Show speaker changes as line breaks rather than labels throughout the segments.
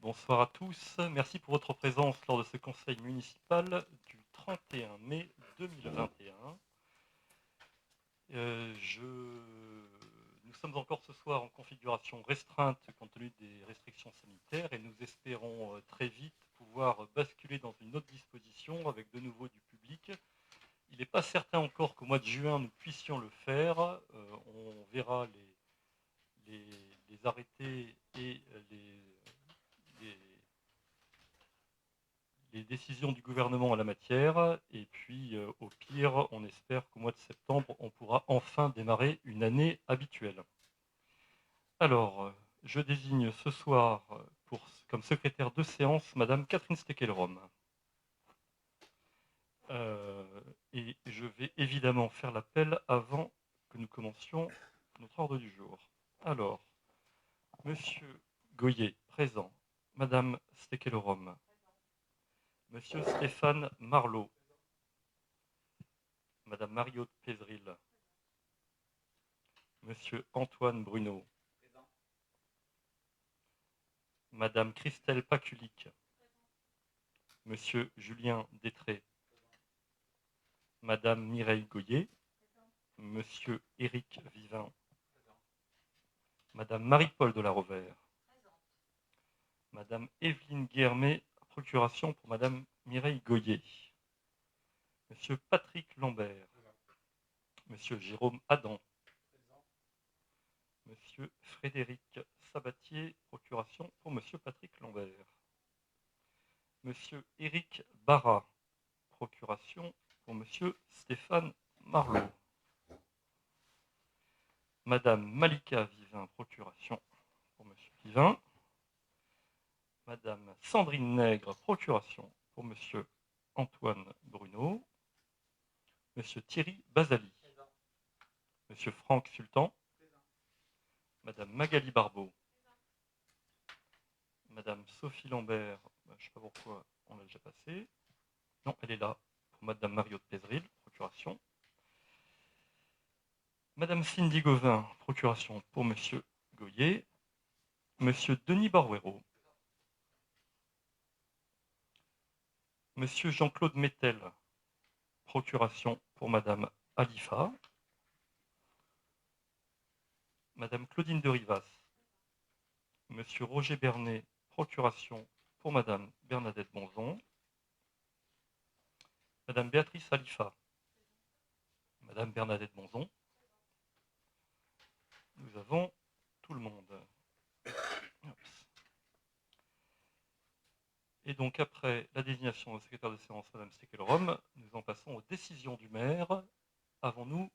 Bonsoir à tous. Merci pour votre présence lors de ce conseil municipal du 31 mai 2021. Nous sommes encore ce soir en configuration restreinte compte tenu des restrictions sanitaires et nous espérons très vite pouvoir basculer dans une autre disposition avec de nouveau du public. Il n'est pas certain encore qu'au mois de juin nous puissions le faire. On verra les arrêtés et les décisions du gouvernement en la matière. Et puis, au pire, on espère qu'au mois de septembre, on pourra enfin démarrer une année habituelle. Alors, je désigne ce soir comme secrétaire de séance Madame Catherine Steckelrom. Et je vais évidemment faire l'appel avant que nous commencions notre ordre du jour. Alors, Monsieur Goyer, présent. Madame Steckelrom. Monsieur Stéphane Marlot. Madame Marie-Aude Pézril. Monsieur Antoine Bruno. Présent. Madame Christelle Paculic. Monsieur Julien Détré. Madame Mireille Goyer. Présent. Monsieur Éric Vivin. Présent. Madame Marie-Paul de la Rovère. Présent. Madame Evelyne Guermet, procuration pour Madame Mireille Goyer. Monsieur Patrick Lambert. Présent. Monsieur Jérôme Adam. Présent. Monsieur Frédéric Sabatier, procuration pour Monsieur Patrick Lambert. Monsieur Éric Barra, procuration pour Monsieur Stéphane Marlot. Madame Malika Vivin, procuration pour Monsieur Vivin. Madame Sandrine Nègre, procuration pour Monsieur Antoine Bruno. Monsieur Thierry Basali. Présent. Monsieur Franck Sultan. Présent. Madame Magali Barbeau. Présent. Madame Sophie Lambert, je ne sais pas pourquoi on l'a déjà passé. Non, elle est là pour Madame Marie-Aude Pézril, procuration. Madame Cindy Gauvin, procuration pour Monsieur Goyer. Monsieur Denis Barouero. Monsieur Jean-Claude Mettel, procuration pour Madame Alifa. Madame Claudine de Rivas. Monsieur Roger Bernet, procuration pour Madame Bernadette Bonzon. Madame Béatrice Alifa. Madame Bernadette Bonzon. Nous avons tout le monde. Et donc après la désignation au secrétaire de séance Madame Steckelrom, nous en passons aux décisions du maire. Avons-nous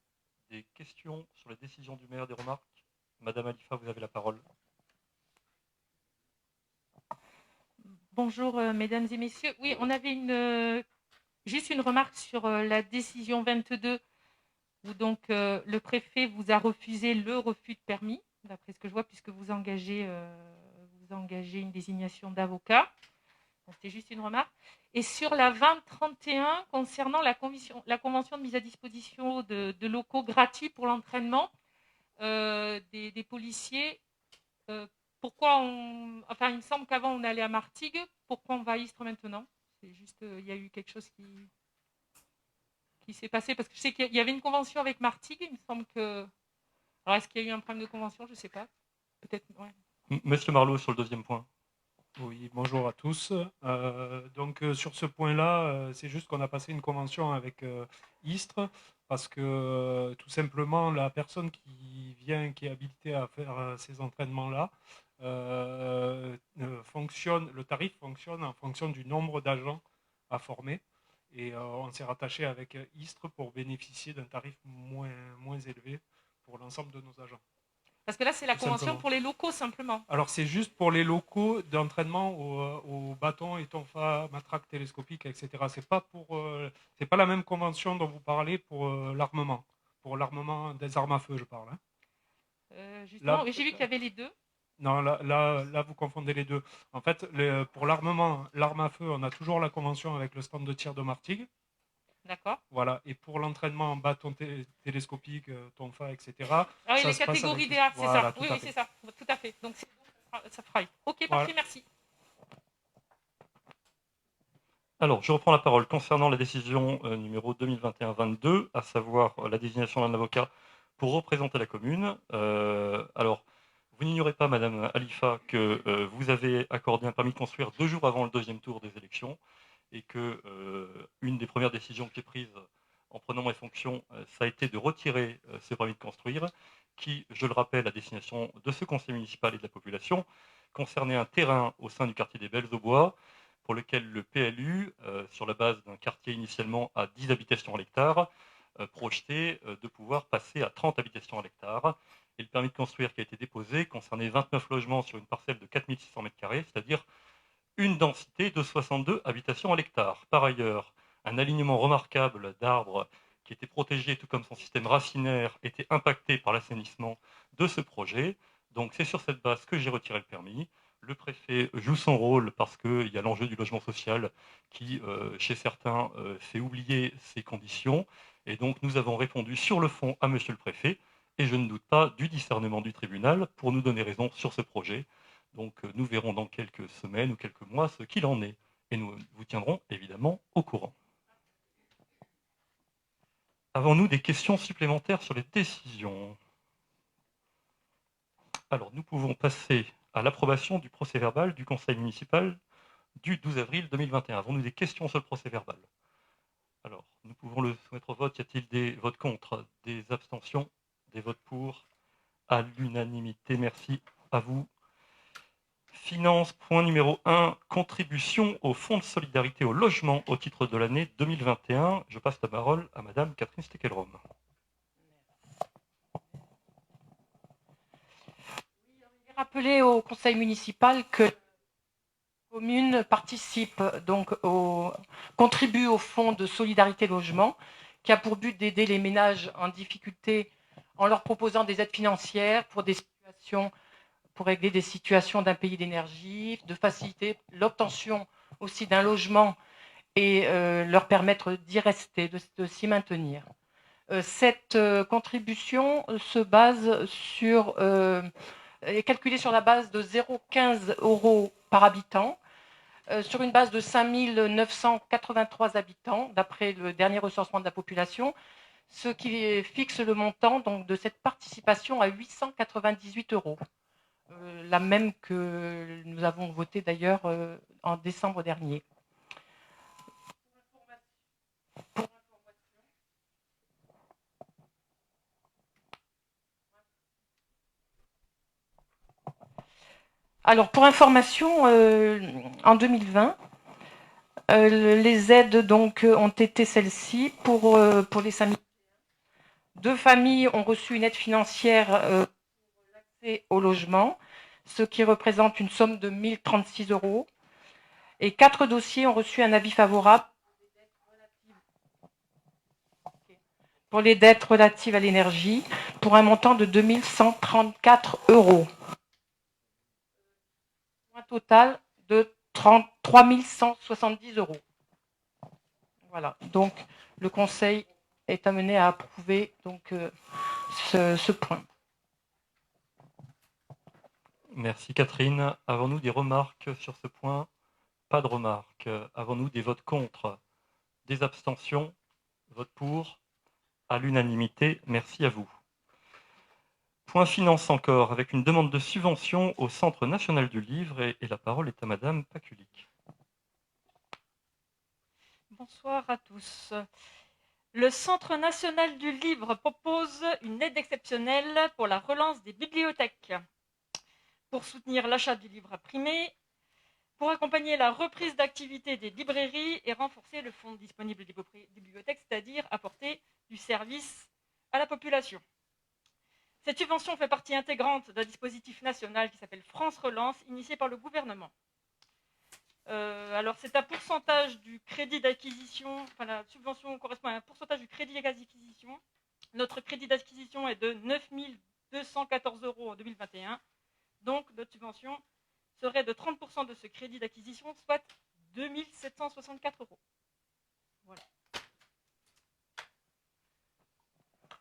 des questions sur les décisions du maire, des remarques? Madame Alifa, vous avez la parole.
Bonjour mesdames et messieurs. Oui, on avait juste une remarque sur la décision 22 où donc le préfet vous a refusé le refus de permis, d'après ce que je vois, puisque vous engagez une désignation d'avocat. C'était juste une remarque. Et sur la 2031, concernant la convention de mise à disposition de locaux gratuits pour l'entraînement des policiers, pourquoi Enfin, il me semble qu'avant on allait à Martigues. Pourquoi on va à Istres maintenant? C'est juste, il y a eu quelque chose qui s'est passé, parce que je sais qu'il y avait une convention avec Martigues. Il me semble que. Alors, est-ce qu'il y a eu un problème de convention? Je ne sais pas. Peut-être. Ouais.
Monsieur Marlot, sur le deuxième point.
Oui, bonjour à tous. Sur ce point-là, c'est juste qu'on a passé une convention avec Istres parce que tout simplement la personne qui est habilitée à faire ces entraînements-là, le tarif fonctionne en fonction du nombre d'agents à former. Et on s'est rattaché avec Istres pour bénéficier d'un tarif moins élevé pour l'ensemble de nos agents.
Parce que là, c'est la convention pour les locaux, simplement.
Alors, c'est juste pour les locaux d'entraînement au bâton et tonfa, matraque télescopique, etc. C'est pas la même convention dont vous parlez pour l'armement. Pour l'armement des armes à feu, je parle.
Justement, j'ai vu qu'il y avait les deux.
Non, là, vous confondez les deux. En fait, pour l'armement, l'arme à feu, on a toujours la convention avec le stand de tir de Martigues.
D'accord.
Voilà. Et pour l'entraînement en bâton télescopique, tonfa, etc.
Ah oui, les catégories DA, c'est ça. Oui, c'est ça. Tout à fait. Donc, ça fera. Ok, parfait, merci.
Alors, je reprends la parole concernant la décision numéro 2021-22, à savoir la désignation d'un avocat pour représenter la commune. Alors, vous n'ignorez pas, Madame Alifa, que vous avez accordé un permis de construire 2 jours avant le deuxième tour des élections et que une des premières décisions que j'ai prises en prenant mes fonctions, ça a été de retirer ce permis de construire, qui, je le rappelle, à destination de ce conseil municipal et de la population, concernait un terrain au sein du quartier des Belles-aux-Bois, pour lequel le PLU, sur la base d'un quartier initialement à 10 habitations à l'hectare, projetait de pouvoir passer à 30 habitations à l'hectare. Et le permis de construire qui a été déposé concernait 29 logements sur une parcelle de 4600 m², c'est-à-dire une densité de 62 habitations à l'hectare. Par ailleurs, un alignement remarquable d'arbres qui était protégé, tout comme son système racinaire, était impacté par l'assainissement de ce projet. Donc c'est sur cette base que j'ai retiré le permis. Le préfet joue son rôle parce qu'il y a l'enjeu du logement social qui, chez certains, fait oublier ces conditions. Et donc nous avons répondu sur le fond à monsieur le préfet, et je ne doute pas du discernement du tribunal pour nous donner raison sur ce projet. Donc nous verrons dans quelques semaines ou quelques mois ce qu'il en est. Et nous vous tiendrons évidemment au courant. Avons-nous des questions supplémentaires sur les décisions? Alors nous pouvons passer à l'approbation du procès-verbal du conseil municipal du 12 avril 2021. Avons-nous des questions sur le procès-verbal? Alors nous pouvons le soumettre au vote. Y a-t-il des votes contre, des abstentions, des votes pour? À l'unanimité, merci à vous. Finance, point numéro 1, contribution au Fonds de solidarité au logement au titre de l'année 2021. Je passe la parole à Madame Catherine Steckelrom.
Rappeler au conseil municipal que la commune participe contribue au fonds de solidarité logement qui a pour but d'aider les ménages en difficulté en leur proposant des aides financières pour régler des situations d'impayés d'énergie, de faciliter l'obtention aussi d'un logement et leur permettre d'y rester, de s'y maintenir. Cette contribution se base est calculée sur la base de 0,15 € par habitant, sur une base de 5 983 habitants, d'après le dernier recensement de la population, ce qui fixe le montant donc, de cette participation à 898 €. La même que nous avons votée d'ailleurs en décembre dernier. Alors, pour information, en 2020, les aides donc, ont été celles-ci pour les familles. 2 familles ont reçu une aide financière pour l'accès au logement, ce qui représente une somme de 1 036 €. Et 4 dossiers ont reçu un avis favorable pour les dettes relatives à l'énergie, pour un montant de 2 134 €. Un total de 3 170 €. Voilà, donc le conseil est amené à approuver donc, ce point.
Merci Catherine. Avons-nous des remarques sur ce point? Pas de remarques. Avons-nous des votes contre? Des abstentions? Vote pour? À l'unanimité, merci à vous. Point finance encore, avec une demande de subvention au Centre national du livre, et la parole est à Madame Paculic.
Bonsoir à tous. Le Centre national du livre propose une aide exceptionnelle pour la relance des bibliothèques, pour soutenir l'achat du livre imprimé, pour accompagner la reprise d'activité des librairies et renforcer le fonds disponible des bibliothèques, c'est-à-dire apporter du service à la population. Cette subvention fait partie intégrante d'un dispositif national qui s'appelle France Relance, initié par le gouvernement. Alors c'est un pourcentage du crédit d'acquisition, enfin la subvention correspond à un pourcentage du crédit d'acquisition. Notre crédit d'acquisition est de 9 214 € en 2021, donc notre subvention serait de 30% de ce crédit d'acquisition, soit 2 764 €. Voilà.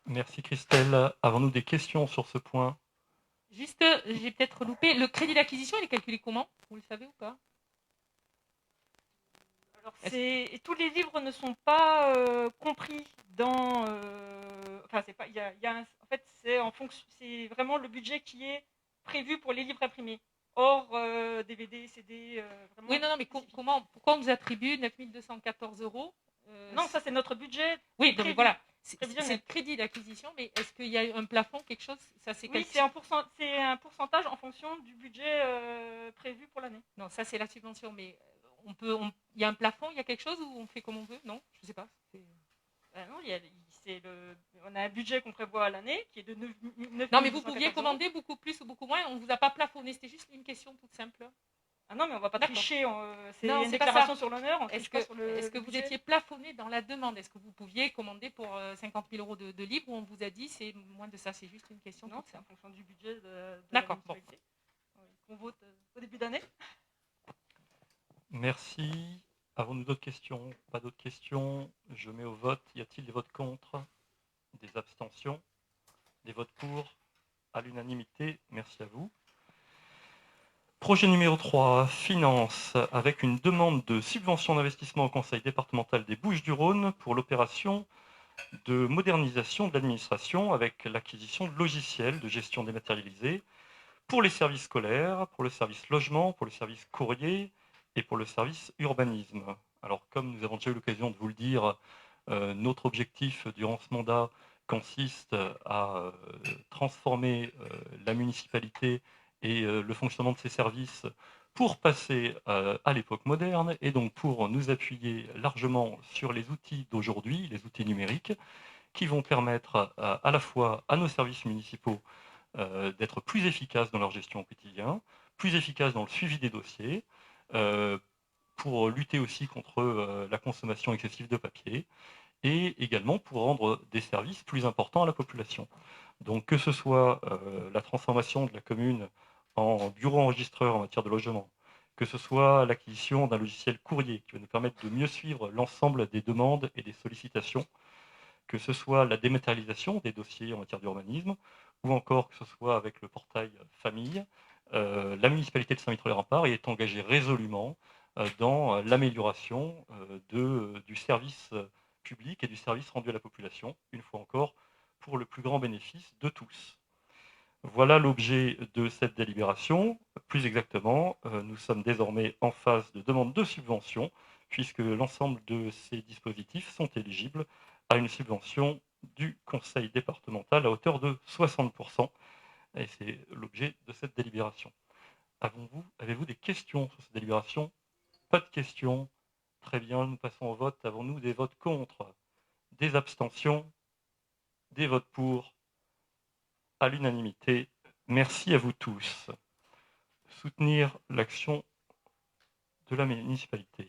Merci Christelle. Avons-nous des questions sur ce point?
Juste, j'ai peut-être loupé, le crédit d'acquisition, il est calculé comment? Vous le savez ou pas?
Alors, et tous les livres ne sont pas compris dans. Enfin, c'est pas. En fait, c'est en fonction. C'est vraiment le budget qui est prévu pour les livres imprimés. Hors DVD, CD. Vraiment
Oui, non, mais pourquoi on nous attribue 9 214 €?
Non, ça c'est notre budget.
Oui, donc voilà. C'est
prévisionnel.
le crédit d'acquisition, mais est-ce qu'il y a un plafond, quelque chose? Ça,
Oui, c'est un pourcentage en fonction du budget prévu pour l'année.
Non, ça c'est la subvention, mais il y a un plafond, il y a quelque chose ou on fait comme on veut? Non, je ne sais pas.
Non, on a un budget qu'on prévoit à l'année qui est de 9
Non, mais vous pouviez commander beaucoup plus ou beaucoup moins. On ne vous a pas plafonné. C'était juste une question toute simple.
Ah non, mais on ne va pas tricher. C'est
Non,
une
c'est pas
déclaration
ça.
sur l'honneur.
Est-ce que vous étiez plafonné dans la demande? Est-ce que vous pouviez commander pour 50 000 € de livres ou on vous a dit c'est moins de ça? C'est juste une question.
Non, c'est en fonction du budget de
D'accord,
la municipalité. On vote au début d'année.
Merci. Avons-nous d'autres questions? Pas d'autres questions. Je mets au vote. Y a-t-il des votes contre? Des abstentions? Des votes pour? À l'unanimité. Merci à vous. Projet numéro 3, finance, avec une demande de subvention d'investissement au Conseil départemental des Bouches-du-Rhône pour l'opération de modernisation de l'administration avec l'acquisition de logiciels de gestion dématérialisée pour les services scolaires, pour le service logement, pour le service courrier et pour le service urbanisme. Alors, comme nous avons déjà eu l'occasion de vous le dire, notre objectif durant ce mandat consiste à transformer la municipalité et le fonctionnement de ses services pour passer à l'époque moderne et donc pour nous appuyer largement sur les outils d'aujourd'hui, les outils numériques, qui vont permettre à la fois à nos services municipaux d'être plus efficaces dans leur gestion au quotidien, plus efficaces dans le suivi des dossiers, pour lutter aussi contre la consommation excessive de papier, et également pour rendre des services plus importants à la population. Donc que ce soit la transformation de la commune en bureau enregistreur en matière de logement, que ce soit l'acquisition d'un logiciel courrier qui va nous permettre de mieux suivre l'ensemble des demandes et des sollicitations, que ce soit la dématérialisation des dossiers en matière d'urbanisme, ou encore que ce soit avec le portail famille, la municipalité de Saint-Mittre-les-Remparts est engagée résolument dans l'amélioration du service public et du service rendu à la population, une fois encore, pour le plus grand bénéfice de tous. Voilà l'objet de cette délibération. Plus exactement, nous sommes désormais en phase de demande de subvention, puisque l'ensemble de ces dispositifs sont éligibles à une subvention du conseil départemental à hauteur de 60%. Et c'est l'objet de cette délibération. Avez-vous des questions sur cette délibération? Pas de questions. Très bien, nous passons au vote. Avons-nous des votes contre? Des abstentions? Des votes pour? À l'unanimité. Merci à vous tous. Soutenir l'action de la municipalité.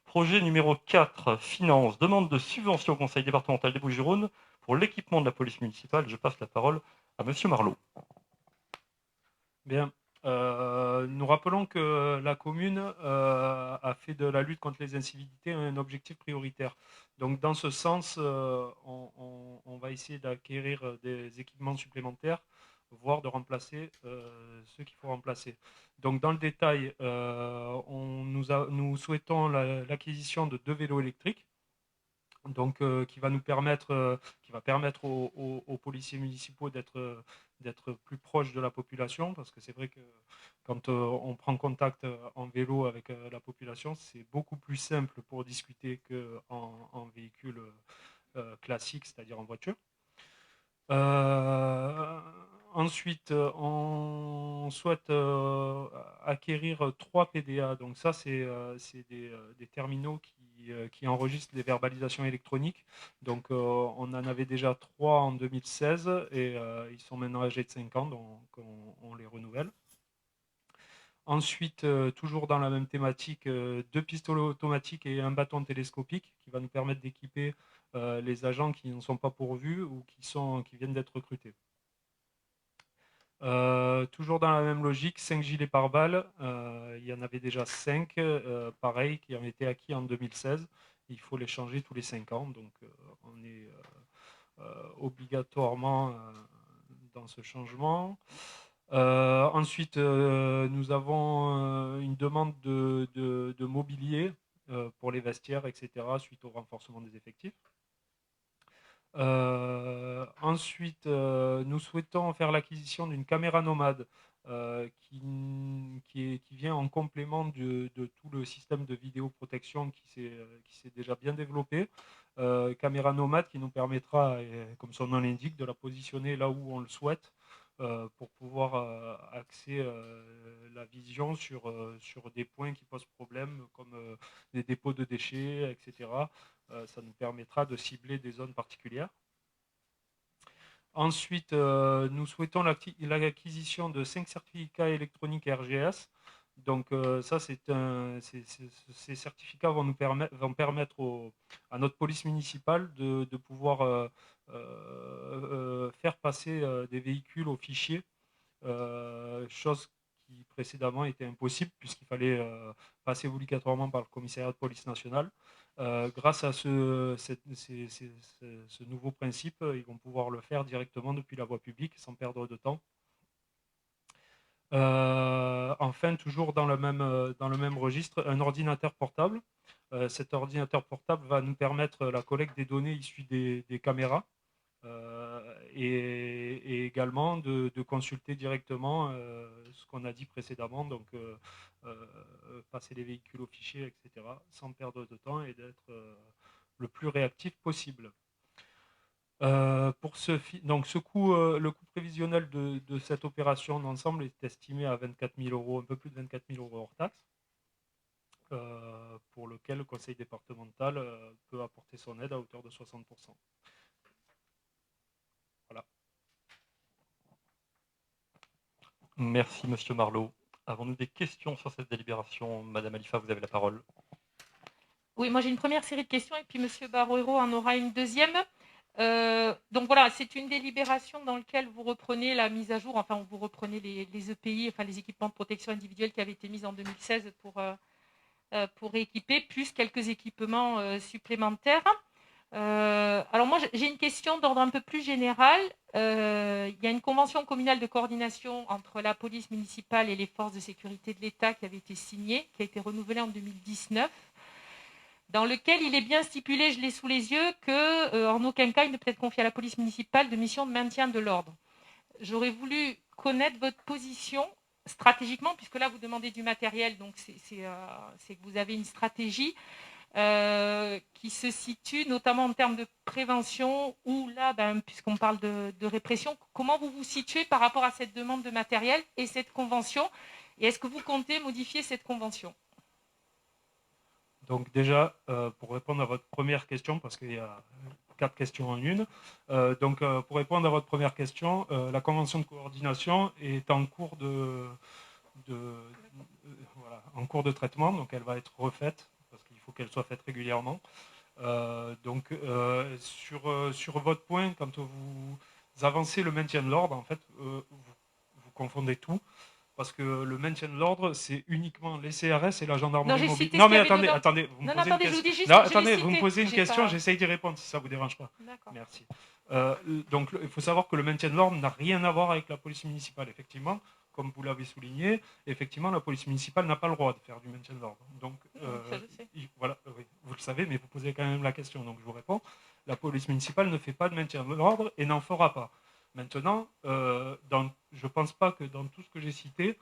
Projet numéro 4, finance, demande de subvention au Conseil départemental des Bouches-du-Rhône pour l'équipement de la police municipale. Je passe la parole à Monsieur Marlot.
Bien. Nous rappelons que la commune a fait de la lutte contre les incivilités un objectif prioritaire. Donc, dans ce sens, on va essayer d'acquérir des équipements supplémentaires, voire de remplacer ceux qu'il faut remplacer. Donc, dans le détail, nous souhaitons l'acquisition de 2 vélos électriques. Donc, qui va permettre aux policiers municipaux d'être plus proches de la population, parce que c'est vrai que quand on prend contact en vélo avec la population, c'est beaucoup plus simple pour discuter qu'en véhicule classique, c'est-à-dire en voiture. Ensuite, on souhaite acquérir 3 PDA. Donc ça, c'est des terminaux qui enregistrent les verbalisations électroniques. Donc on en avait déjà 3 en 2016 et ils sont maintenant âgés de 5 ans, donc on les renouvelle. Ensuite, toujours dans la même thématique, 2 pistolets automatiques et un bâton télescopique qui va nous permettre d'équiper les agents qui ne sont pas pourvus ou qui viennent d'être recrutés. Toujours dans la même logique, 5 gilets pare-balles, il y en avait déjà 5, pareil, qui ont été acquis en 2016. Il faut les changer tous les 5 ans, donc on est obligatoirement dans ce changement. Ensuite, nous avons une demande de mobilier pour les vestiaires, etc., suite au renforcement des effectifs. Ensuite, nous souhaitons faire l'acquisition d'une caméra nomade qui vient en complément de tout le système de vidéoprotection qui s'est déjà bien développé. Caméra nomade qui nous permettra, comme son nom l'indique, de la positionner là où on le souhaite pour pouvoir axer la vision sur des points qui posent problème, comme des dépôts de déchets, etc. Ça nous permettra de cibler des zones particulières. Ensuite, nous souhaitons l'acquisition de 5 certificats électroniques RGS. Donc ça, ces certificats vont permettre à notre police municipale de pouvoir faire passer des véhicules au fichier, chose qui précédemment était impossible puisqu'il fallait passer obligatoirement par le commissariat de police nationale. Grâce à ce nouveau principe, ils vont pouvoir le faire directement depuis la voie publique sans perdre de temps. Enfin, toujours dans le même registre, un ordinateur portable. Cet ordinateur portable va nous permettre la collecte des données issues des caméras et également de consulter directement ce qu'on a dit précédemment, donc passer les véhicules au fichier, etc., sans perdre de temps et d'être le plus réactif possible. Donc le coût prévisionnel de cette opération d'ensemble est estimé à 24 000 €, un peu plus de 24 000 € hors taxe, pour lequel le conseil départemental peut apporter son aide à hauteur de 60%. Voilà.
Merci, Monsieur Marlot. Avons-nous des questions sur cette délibération? Madame Alifa, vous avez la parole.
Oui, moi j'ai une première série de questions et puis Monsieur Barreiro en aura une deuxième. Donc voilà, c'est une délibération dans laquelle vous reprenez la mise à jour, enfin vous reprenez les EPI, enfin les équipements de protection individuelle qui avaient été mis en 2016 pour équiper, plus quelques équipements supplémentaires. Alors moi j'ai une question d'ordre un peu plus général. Il y a une convention communale de coordination entre la police municipale et les forces de sécurité de l'État qui avait été signée, qui a été renouvelée en 2019. Dans lequel il est bien stipulé, je l'ai sous les yeux, qu'en aucun cas il ne peut être confié à la police municipale de mission de maintien de l'ordre. J'aurais voulu connaître votre position stratégiquement, puisque là vous demandez du matériel, donc c'est que vous avez une stratégie qui se situe notamment en termes de prévention, ou là, puisqu'on parle de répression, comment vous vous situez par rapport à cette demande de matériel et cette convention, et est-ce que vous comptez modifier cette convention ?
Donc déjà, pour répondre à votre première question, parce qu'il y a 4 questions en une, pour répondre à votre première question, la convention de coordination est en cours en cours de traitement, donc elle va être refaite, parce qu'il faut qu'elle soit faite régulièrement. Sur votre point, quand vous avancez le maintien de l'ordre, en fait, vous confondez tout. Parce que le maintien de l'ordre, c'est uniquement les CRS et la gendarmerie mobile. Non, mais attendez, vous me posez une question, j'essaye d'y répondre si ça ne vous dérange pas. Merci. Donc, il faut savoir que le maintien de l'ordre n'a rien à voir avec la police municipale. Effectivement, comme vous l'avez souligné, effectivement, la police municipale n'a pas le droit de faire du maintien de l'ordre. Donc, voilà, oui, vous le savez, mais vous posez quand même la question, donc je vous réponds. La police municipale ne fait pas de maintien de l'ordre et n'en fera pas. Maintenant, je ne pense pas que dans tout ce que j'ai cité,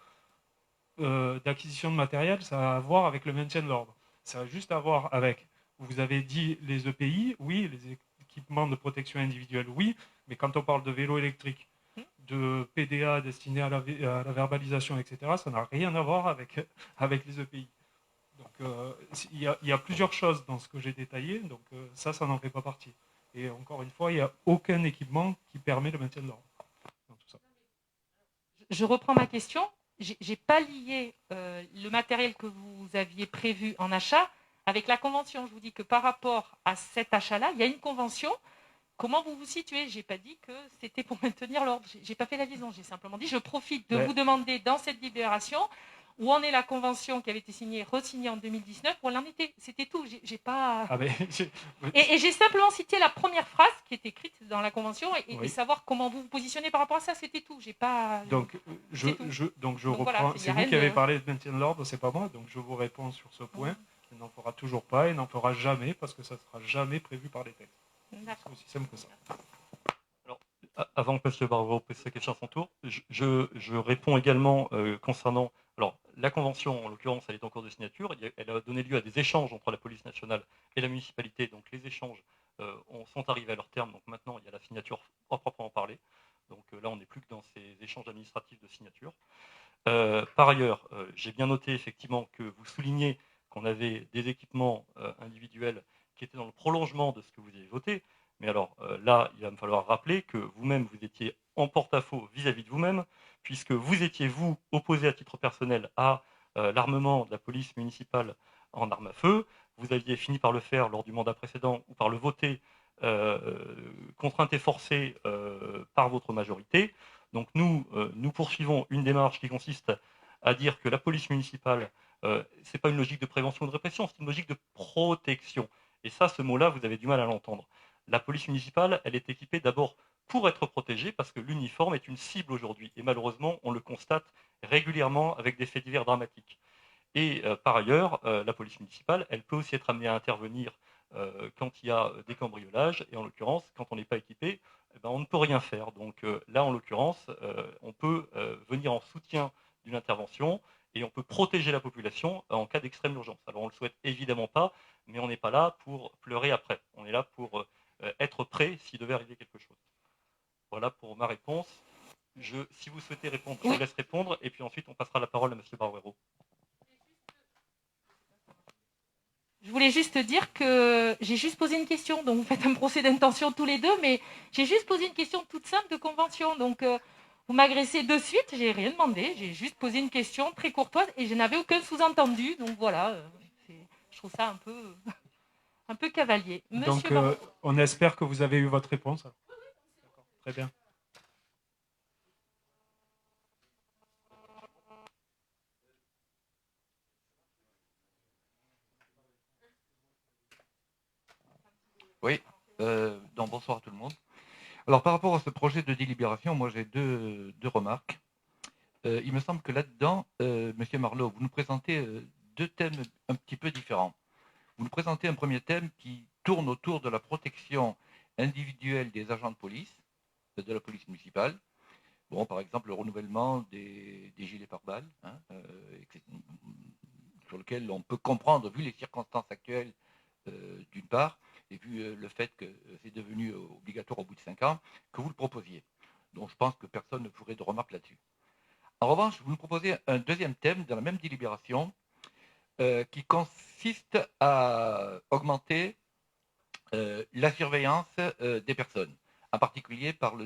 d'acquisition de matériel, ça a à voir avec le maintien de l'ordre. Ça a juste à voir avec, vous avez dit les EPI, oui, les équipements de protection individuelle, oui, mais quand on parle de vélo électrique, de PDA destinés à la verbalisation, etc., ça n'a rien à voir avec les EPI. Donc, il y a plusieurs choses dans ce que j'ai détaillé, donc ça n'en fait pas partie. Et encore une fois, il n'y a aucun équipement qui permet le maintien de l'ordre.
Je reprends ma question. Je n'ai pas lié le matériel que vous aviez prévu en achat avec la convention. Je vous dis que par rapport à cet achat-là, il y a une convention. Comment vous vous situez? Je n'ai pas dit que c'était pour maintenir l'ordre. Je n'ai pas fait la liaison. J'ai simplement dit je profite de vous demander dans cette libération où en est la convention qui avait été signée, re-signée en 2019, où elle en était. C'était tout. J'ai pas... Et j'ai simplement cité la première phrase qui est écrite dans la convention et savoir comment vous vous positionnez par rapport à ça, c'était tout. J'ai pas...
Donc je reprends. Voilà, c'est vous qui avez parlé de maintien de l'ordre, c'est pas moi, donc je vous réponds sur ce point. Il n'en fera toujours pas et n'en fera jamais parce que ça ne sera jamais prévu par les textes. C'est aussi simple que ça.
Alors, avant que M. Barbaro pose sa question à son tour, je réponds également concernant... Alors, la convention, en l'occurrence, elle est en cours de signature. Elle a donné lieu à des échanges entre la police nationale et la municipalité. Donc, les échanges sont arrivés à leur terme. Donc, maintenant, il y a la signature à proprement parler. Donc, là, on n'est plus que dans ces échanges administratifs de signature. Par ailleurs, j'ai bien noté effectivement que vous soulignez qu'on avait des équipements individuels qui étaient dans le prolongement de ce que vous avez voté. Mais alors là, il va me falloir rappeler que vous-même, vous étiez en porte-à-faux vis-à-vis de vous-même, puisque vous étiez, vous, opposé à titre personnel à l'armement de la police municipale en armes à feu. Vous aviez fini par le faire lors du mandat précédent ou par le voter contrainte et forcée par votre majorité. Donc nous poursuivons une démarche qui consiste à dire que la police municipale, ce n'est pas une logique de prévention ou de répression, c'est une logique de protection. Et ça, ce mot-là, vous avez du mal à l'entendre. La police municipale, elle est équipée d'abord pour être protégée, parce que l'uniforme est une cible aujourd'hui. Et malheureusement, on le constate régulièrement avec des faits divers dramatiques. Et par ailleurs, la police municipale, elle peut aussi être amenée à intervenir quand il y a des cambriolages. Et en l'occurrence, quand on n'est pas équipé, eh ben, on ne peut rien faire. Donc là, en l'occurrence, on peut venir en soutien d'une intervention et on peut protéger la population en cas d'extrême urgence. Alors on ne le souhaite évidemment pas, mais on n'est pas là pour pleurer après. On est là pour être prêt s'il devait arriver quelque chose. Voilà pour ma réponse. Si vous souhaitez répondre, je vous laisse répondre et puis ensuite on passera la parole à M. Barbero.
Je voulais juste dire que j'ai juste posé une question, donc vous faites un procès d'intention tous les deux, mais j'ai juste posé une question toute simple de convention. Donc vous m'agressez de suite, j'ai rien demandé, j'ai juste posé une question très courtoise et je n'avais aucun sous-entendu. Donc voilà, je trouve ça un peu cavalier.
Donc on espère que vous avez eu votre réponse. Très bien.
Oui, donc bonsoir à tout le monde. Alors par rapport à ce projet de délibération, moi j'ai deux remarques. Il me semble que là-dedans, Monsieur Marleau, vous nous présentez deux thèmes un petit peu différents. Vous nous présentez un premier thème qui tourne autour de la protection individuelle des agents de police, de la police municipale. Bon, par exemple, le renouvellement des gilets pare-balles, hein, sur lequel on peut comprendre, vu les circonstances actuelles, d'une part, et vu le fait que c'est devenu obligatoire au bout de 5 ans, que vous le proposiez. Donc je pense que personne ne ferait de remarques là-dessus. En revanche, vous nous proposez un deuxième thème dans la même délibération qui consiste à augmenter la surveillance des personnes, en particulier par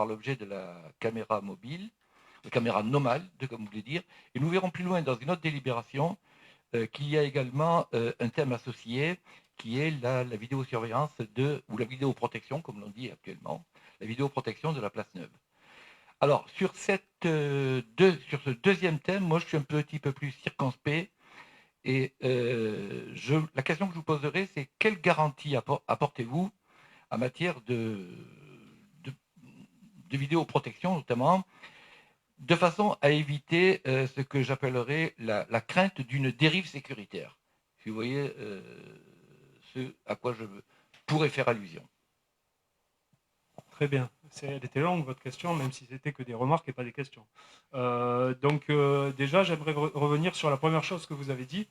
l'objet de la caméra mobile, la caméra nomade, comme vous voulez dire. Et nous verrons plus loin dans une autre délibération qu'il y a également un thème associé qui est la vidéosurveillance ou la vidéoprotection, comme l'on dit actuellement, la vidéoprotection de la place Neuve. Alors, sur ce deuxième thème, moi, je suis un petit peu plus circonspect. Et la question que je vous poserai, c'est quelle garantie apportez-vous en matière de vidéoprotection, notamment, de façon à éviter ce que j'appellerais la crainte d'une dérive sécuritaire. Si vous voyez ce à quoi je pourrais faire allusion.
Très bien. Elle était longue, votre question, même si c'était que des remarques et pas des questions. Déjà, j'aimerais revenir sur la première chose que vous avez dit,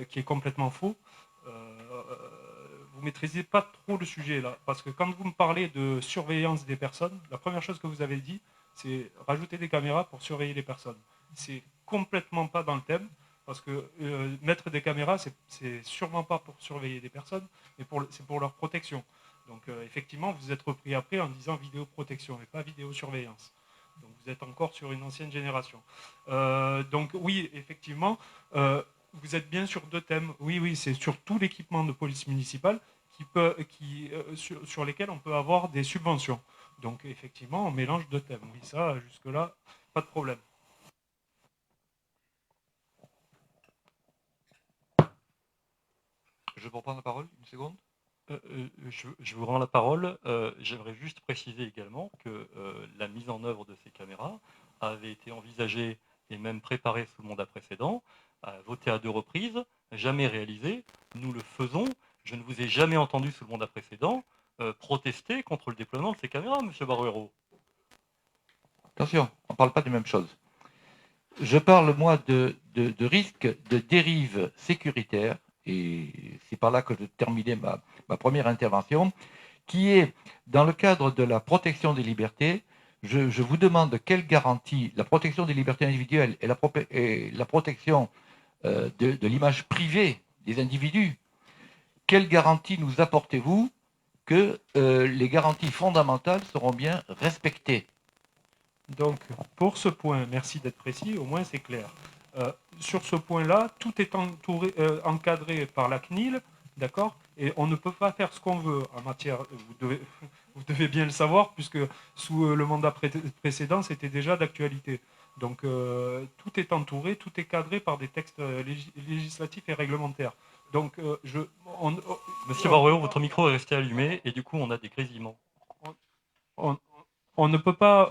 qui est complètement faux. Vous ne maîtrisez pas trop le sujet, là. Parce que quand vous me parlez de surveillance des personnes, la première chose que vous avez dit, c'est rajouter des caméras pour surveiller les personnes. C'est complètement pas dans le thème. Parce que mettre des caméras, c'est sûrement pas pour surveiller des personnes, mais c'est pour leur protection. Donc effectivement, vous êtes repris après en disant vidéoprotection et pas vidéosurveillance. Donc vous êtes encore sur une ancienne génération. Donc oui, effectivement, vous êtes bien sur deux thèmes. Oui, c'est sur tout l'équipement de police municipale sur lesquels on peut avoir des subventions. Donc effectivement, on mélange deux thèmes. Oui, ça, jusque-là, pas de problème.
Je peux prendre la parole une seconde ?
Je vous rends la parole. J'aimerais juste préciser également que la mise en œuvre de ces caméras avait été envisagée et même préparée sous le mandat précédent, votée à 2 reprises, jamais réalisé. Nous le faisons. Je ne vous ai jamais entendu sous le mandat précédent protester contre le déploiement de ces caméras, M. Baruero.
Attention, on ne parle pas des mêmes choses. Je parle, moi, de risque de dérive sécuritaire, et c'est par là que je terminais ma première intervention, qui est, dans le cadre de la protection des libertés, je vous demande quelle garantie, la protection des libertés individuelles et la protection de l'image privée des individus, quelle garantie nous apportez-vous que les garanties fondamentales seront bien respectées?
Donc, pour ce point, merci d'être précis, au moins c'est clair. Sur ce point-là, tout est encadré par la CNIL, d'accord? Et on ne peut pas faire ce qu'on veut en matière... Vous devez bien le savoir, puisque sous le mandat précédent, c'était déjà d'actualité. Donc, tout est entouré, tout est cadré par des textes législatifs et réglementaires. Donc,
Monsieur Baruero, votre micro est resté allumé, et du coup, on a des grésillements.
On ne peut pas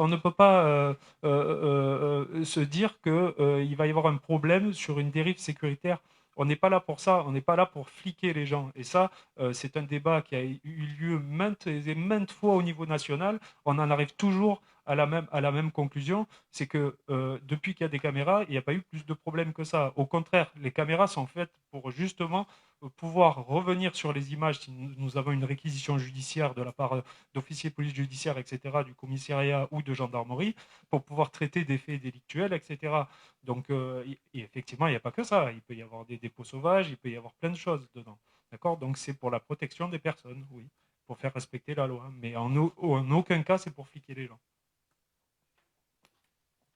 se dire qu'il va y avoir un problème sur une dérive sécuritaire. On n'est pas là pour ça, on n'est pas là pour fliquer les gens. Et ça, c'est un débat qui a eu lieu maintes et maintes fois au niveau national. On en arrive toujours à la même conclusion, c'est que depuis qu'il y a des caméras, il n'y a pas eu plus de problèmes que ça. Au contraire, les caméras sont faites pour justement pouvoir revenir sur les images si nous avons une réquisition judiciaire de la part d'officiers de police judiciaire, etc., du commissariat ou de gendarmerie, pour pouvoir traiter des faits délictuels, etc. Donc, effectivement, il n'y a pas que ça. Il peut y avoir des dépôts sauvages, il peut y avoir plein de choses dedans. D'accord? Donc, c'est pour la protection des personnes, oui, pour faire respecter la loi. Mais en aucun cas, c'est pour fliquer les gens.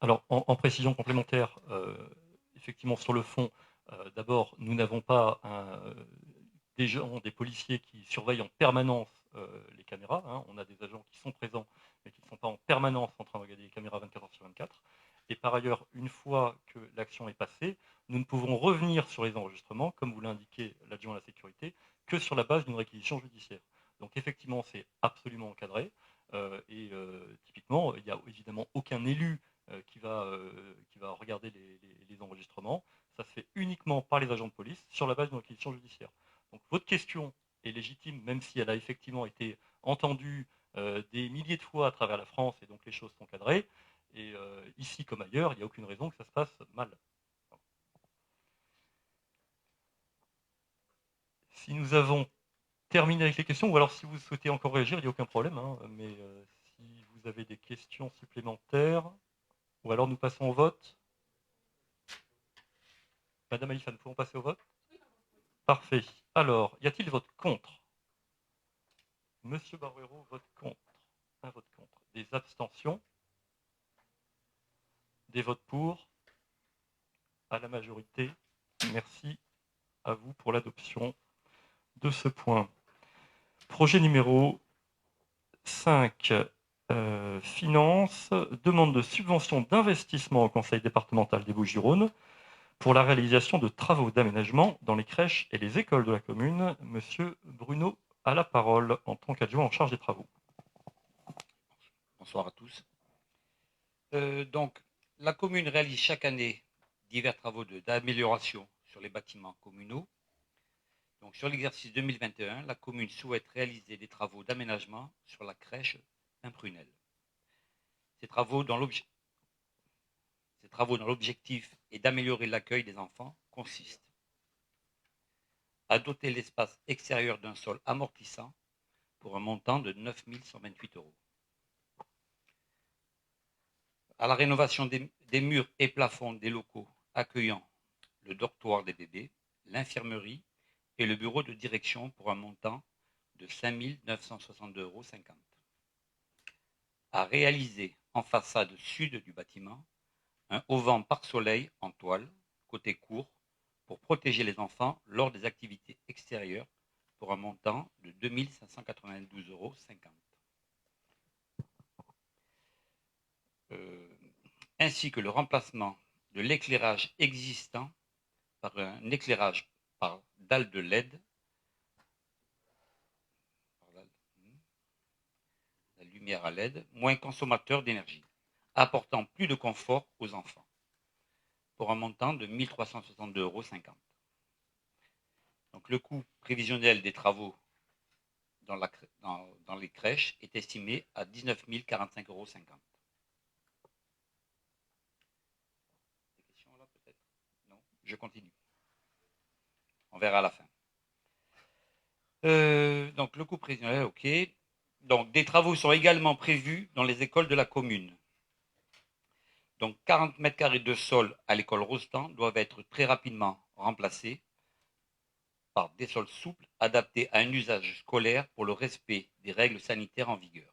Alors, en précision complémentaire, effectivement, sur le fond, d'abord, nous n'avons pas des policiers qui surveillent en permanence les caméras. Hein. On a des agents qui sont présents, mais qui ne sont pas en permanence en train de regarder les caméras 24 heures sur 24. Et par ailleurs, une fois que l'action est passée, nous ne pouvons revenir sur les enregistrements, comme vous l'indiquait l'adjoint à la sécurité, que sur la base d'une réquisition judiciaire. Donc effectivement, c'est absolument encadré. Typiquement, il n'y a évidemment aucun élu qui va regarder les enregistrements. Ça se fait uniquement par les agents de police sur la base d'une réquisition judiciaire. Donc votre question est légitime, même si elle a effectivement été entendue des milliers de fois à travers la France, et donc les choses sont cadrées. Et ici comme ailleurs, il n'y a aucune raison que ça se passe mal. Si nous avons terminé avec les questions, ou alors si vous souhaitez encore réagir, il n'y a aucun problème. Hein, mais si vous avez des questions supplémentaires, ou alors nous passons au vote. Madame Alifa, nous pouvons passer au vote? Parfait. Alors, y a-t-il vote contre? Monsieur Baruero vote contre. Un vote contre. Des abstentions? Des votes pour? À la majorité. Merci à vous pour l'adoption de ce point. Projet numéro 5. Finances. Demande de subvention d'investissement au Conseil départemental des Bouches-du-Rhône pour la réalisation de travaux d'aménagement dans les crèches et les écoles de la commune. Monsieur Bruno a la parole en tant qu'adjoint en charge des travaux.
Bonsoir à tous. Donc, la commune réalise chaque année divers travaux d'amélioration sur les bâtiments communaux. Donc, sur l'exercice 2021, la commune souhaite réaliser des travaux d'aménagement sur la crèche Imprunel. Ces travaux dans l'objectif est d'améliorer l'accueil des enfants consistent à doter l'espace extérieur d'un sol amortissant pour un montant de 9 128 €. À la rénovation des murs et plafonds des locaux accueillant le dortoir des bébés, l'infirmerie et le bureau de direction pour un montant de 5 962,50 €. À réaliser en façade sud du bâtiment un auvent pare-soleil en toile, côté court, pour protéger les enfants lors des activités extérieures pour un montant de 2 592,50 €. Ainsi que le remplacement de l'éclairage existant par un éclairage par dalle de LED, la lumière à LED, moins consommateur d'énergie, apportant plus de confort aux enfants, pour un montant de 1 362,50 €. Donc, le coût prévisionnel des travaux dans les crèches est estimé à 19 045,50 €. Des questions là peut-être? Non, je continue. On verra à la fin. Donc, le coût prévisionnel, ok. Donc, des travaux sont également prévus dans les écoles de la commune. Donc, 40 mètres carrés de sol à l'école Rostand doivent être très rapidement remplacés par des sols souples adaptés à un usage scolaire pour le respect des règles sanitaires en vigueur.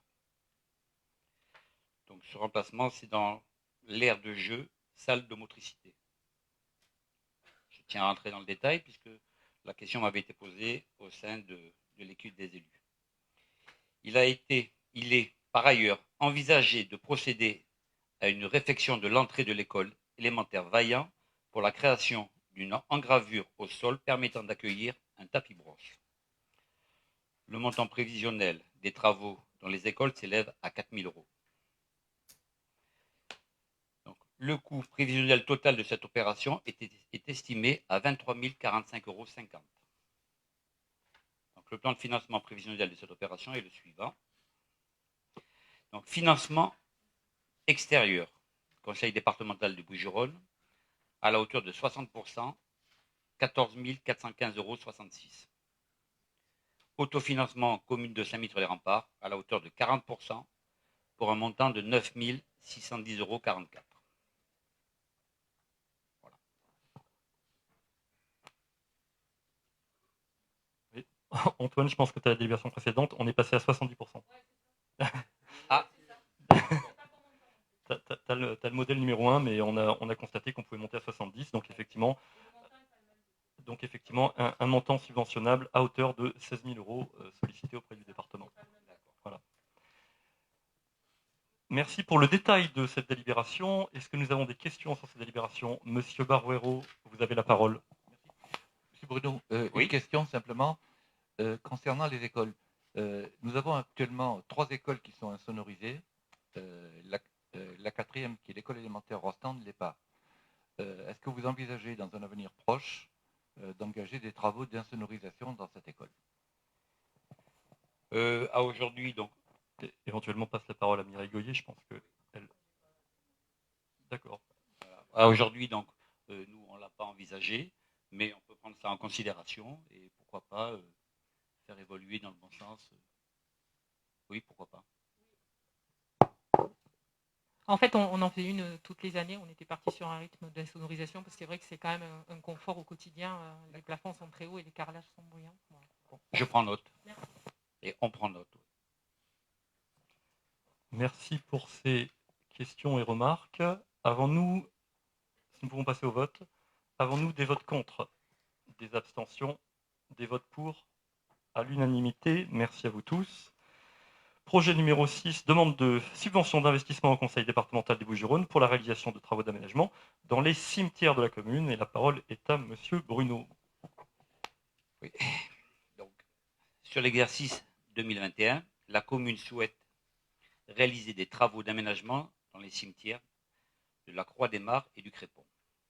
Donc, ce remplacement, c'est dans l'aire de jeu, salle de motricité. Je tiens à rentrer dans le détail puisque la question m'avait été posée au sein de l'équipe des élus. Il est par ailleurs envisagé de procéder à une réfection de l'entrée de l'école élémentaire Vaillant pour la création d'une engravure au sol permettant d'accueillir un tapis brosse. Le montant prévisionnel des travaux dans les écoles s'élève à 4 000 €. Donc, le coût prévisionnel total de cette opération est estimé à 23 045,50 €. Donc, le plan de financement prévisionnel de cette opération est le suivant. Donc, financement extérieur, conseil départemental du Bouches-du-Rhône, à la hauteur de 60%, 14 415,66 €. Autofinancement commune de Saint-Mitre-les-Remparts, à la hauteur de 40%, pour un montant de 9 610,44 €. Voilà.
Oui. Antoine, je pense que tu as la délibération précédente. On est passé à 70%.
Ah.
Tu as le modèle numéro 1, mais on a constaté qu'on pouvait monter à 70. Donc, effectivement, un montant subventionnable à hauteur de 16 000 € sollicité auprès du département. Voilà. Merci pour le détail de cette délibération. Est-ce que nous avons des questions sur cette délibération? Monsieur Barouero, vous avez la parole.
Monsieur Bruno,
Oui.
une question simplement concernant les écoles. Nous avons actuellement 3 écoles qui sont insonorisées. La quatrième, qui est l'école élémentaire Rostand, ne l'est pas. Est-ce que vous envisagez dans un avenir proche d'engager des travaux d'insonorisation dans cette école?
À aujourd'hui, donc.
Éventuellement, passe la parole à Mireille Goyer, je pense que elle. D'accord.
À aujourd'hui, donc, nous, on ne l'a pas envisagé, mais on peut prendre ça en considération et pourquoi pas faire évoluer dans le bon sens. Oui, pourquoi pas.
En fait, on en fait une toutes les années. On était parti sur un rythme d'insonorisation parce que c'est vrai que c'est quand même un confort au quotidien. Les plafonds sont très hauts et les carrelages sont bruyants. Voilà.
Je prends note.
Merci.
Et on prend note.
Merci pour ces questions et remarques. Avons-nous, si nous pouvons passer au vote, avons-nous des votes contre, des abstentions, des votes pour, à l'unanimité? Merci à vous tous. Projet numéro 6, demande de subvention d'investissement au conseil départemental des Bouches-du-Rhône pour la réalisation de travaux d'aménagement dans les cimetières de la commune. Et la parole est à monsieur Bruno.
Oui. Donc, sur l'exercice 2021, la commune souhaite réaliser des travaux d'aménagement dans les cimetières de la Croix-des-Mares et du Crépon.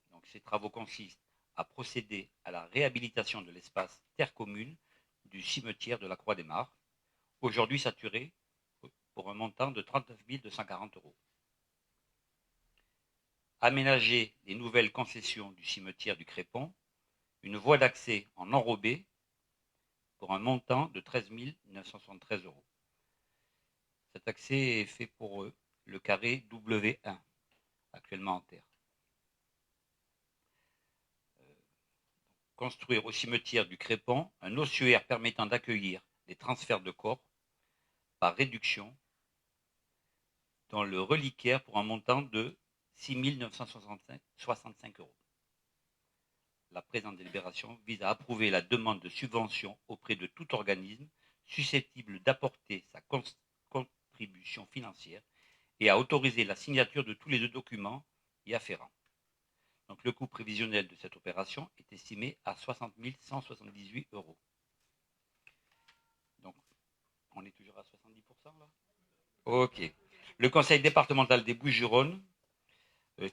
Donc, ces travaux consistent à procéder à la réhabilitation de l'espace terre commune du cimetière de la Croix-des-Mares, aujourd'hui saturé pour un montant de 39 240 €. Aménager les nouvelles concessions du cimetière du Crépon, une voie d'accès en enrobé pour un montant de 13 973 €. Cet accès est fait pour le carré W1, actuellement en terre. Construire au cimetière du Crépon un ossuaire permettant d'accueillir des transferts de corps par réduction dans le reliquaire pour un montant de 6 965 €. La présente délibération vise à approuver la demande de subvention auprès de tout organisme susceptible d'apporter sa contribution financière et à autoriser la signature de tous les documents y afférents. Donc, le coût prévisionnel de cette opération est estimé à 60 178 €. Donc, on est toujours à 70% là? Ok. Le conseil départemental des Bouches-du-Rhône,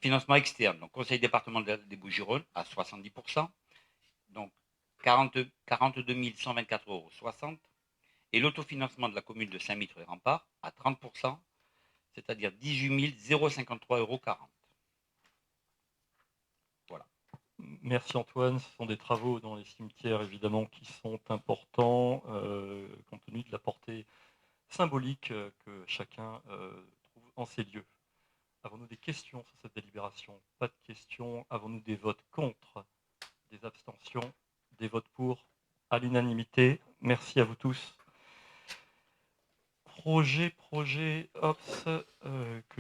financement externe. Donc, conseil départemental des Bouches-du-Rhône à 70%. Donc, 42 124,60 €, et l'autofinancement de la commune de Saint-Mittre-les-Remparts à 30%, c'est-à-dire 18 053,40 €. Voilà.
Merci Antoine. Ce sont des travaux dans les cimetières, évidemment, qui sont importants, compte tenu de la portée symbolique que chacun trouve en ces lieux. Avons-nous des questions sur cette délibération? Pas de questions. Avons-nous des votes contre? Des abstentions? Des votes pour? À l'unanimité. Merci à vous tous. Projet, que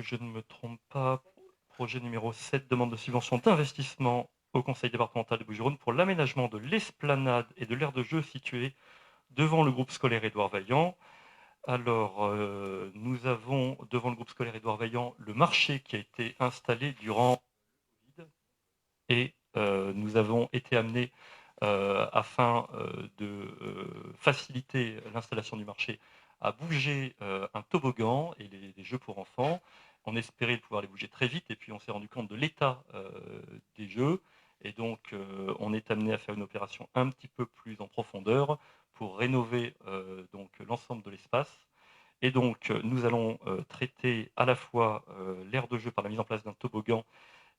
je ne me trompe pas, projet numéro 7, demande de subvention d'investissement au Conseil départemental de Bouches-du-Rhône pour l'aménagement de l'esplanade et de l'aire de jeu située devant le groupe scolaire Édouard Vaillant. Alors, nous avons devant le groupe scolaire Édouard Vaillant le marché qui a été installé durant le Covid et nous avons été amenés afin de faciliter l'installation du marché à bouger un toboggan et les jeux pour enfants. On espérait pouvoir les bouger très vite et puis on s'est rendu compte de l'état des jeux et donc on est amené à faire une opération un petit peu plus en profondeur pour rénover donc l'ensemble de l'espace. Et donc nous allons traiter à la fois l'aire de jeu par la mise en place d'un toboggan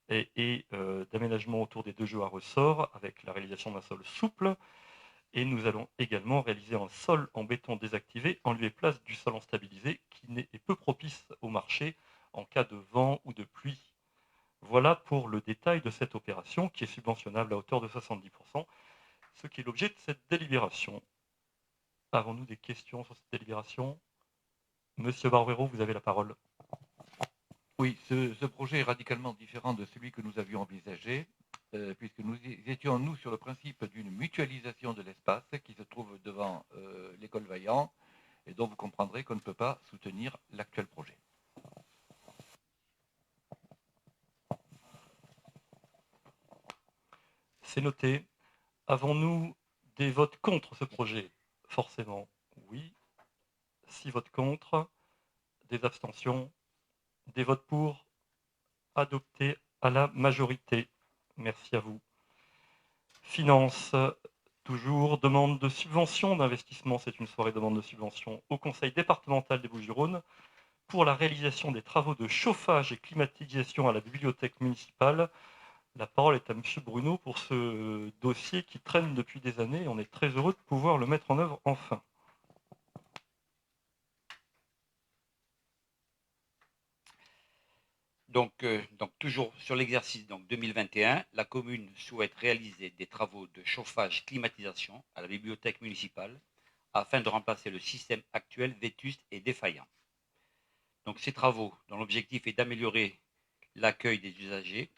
et d'aménagement autour des deux jeux à ressort avec la réalisation d'un sol souple. Et nous allons également réaliser un sol en béton désactivé en lieu et place du sol en stabilisé qui est peu propice au marché en cas de vent ou de pluie. Voilà pour le détail de cette opération qui est subventionnable à hauteur de 70%, ce qui est l'objet de cette délibération. Avons-nous des questions sur cette délibération? Monsieur Barbero, vous avez la parole.
Oui, ce projet est radicalement différent de celui que nous avions envisagé, puisque nous étions, nous, sur le principe d'une mutualisation de l'espace qui se trouve devant l'école Vaillant, et dont vous comprendrez qu'on ne peut pas soutenir l'actuel projet.
C'est noté. Avons-nous des votes contre ce projet? Forcément, oui. 6 votes contre, des abstentions, des votes pour, adopté à la majorité. Merci à vous. Finances, toujours, demande de subvention d'investissement. C'est une soirée demande de subvention au Conseil départemental des Bouches-du-Rhône pour la réalisation des travaux de chauffage et climatisation à la bibliothèque municipale. La parole est à Monsieur Bruno pour ce dossier qui traîne depuis des années. On est très heureux de pouvoir le mettre en œuvre enfin.
Donc toujours sur l'exercice 2021, la commune souhaite réaliser des travaux de chauffage climatisation à la bibliothèque municipale afin de remplacer le système actuel vétuste et défaillant. Donc ces travaux, dont l'objectif est d'améliorer l'accueil des usagers,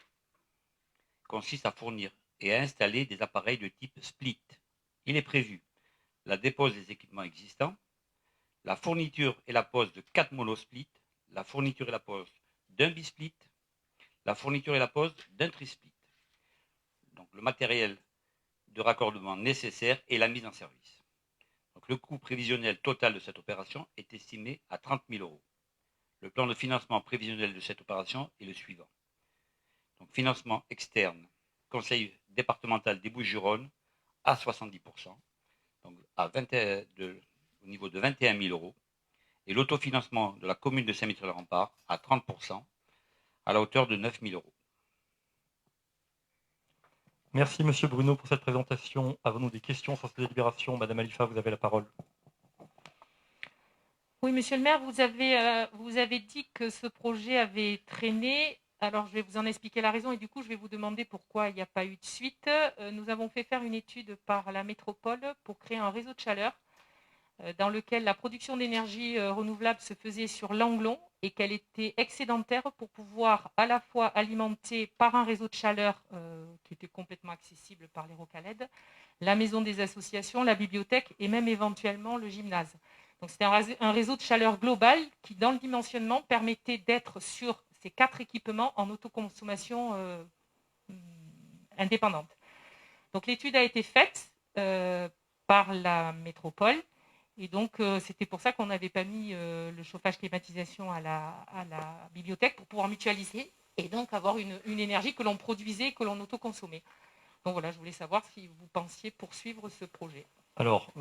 consistent à fournir et à installer des appareils de type split. Il est prévu la dépose des équipements existants, la fourniture et la pose de 4 monosplits, la fourniture et la pose d'un bisplit, la fourniture et la pose d'un trisplit. Donc le matériel de raccordement nécessaire et la mise en service. Donc le coût prévisionnel total de cette opération est estimé à 30 000 €. Le plan de financement prévisionnel de cette opération est le suivant. Donc financement externe, Conseil départemental des Bouches-du-Rhône à 70%, donc au niveau de 21 000 €, et l'autofinancement de la commune de Saint-Mittre-les-Remparts à 30%, à la hauteur de 9 000 €.
Merci Monsieur Bruno pour cette présentation. Avons-nous des questions sur cette délibération? Madame Alifa, vous avez la parole.
Oui, monsieur le maire, vous avez dit que ce projet avait traîné. Alors, je vais vous en expliquer la raison et du coup, je vais vous demander pourquoi il n'y a pas eu de suite. Nous avons fait faire une étude par la métropole pour créer un réseau de chaleur dans lequel la production d'énergie renouvelable se faisait sur l'Anglon et qu'elle était excédentaire pour pouvoir à la fois alimenter par un réseau de chaleur qui était complètement accessible par les Rocaled, la maison des associations, la bibliothèque et même éventuellement le gymnase. Donc c'était un réseau de chaleur global qui, dans le dimensionnement, permettait d'être sur ces 4 équipements en autoconsommation indépendante. Donc l'étude a été faite par la métropole. Et donc, c'était pour ça qu'on n'avait pas mis le chauffage climatisation à la bibliothèque pour pouvoir mutualiser et donc avoir une énergie que l'on produisait et que l'on autoconsommait. Donc voilà, je voulais savoir si vous pensiez poursuivre ce projet.
Alors,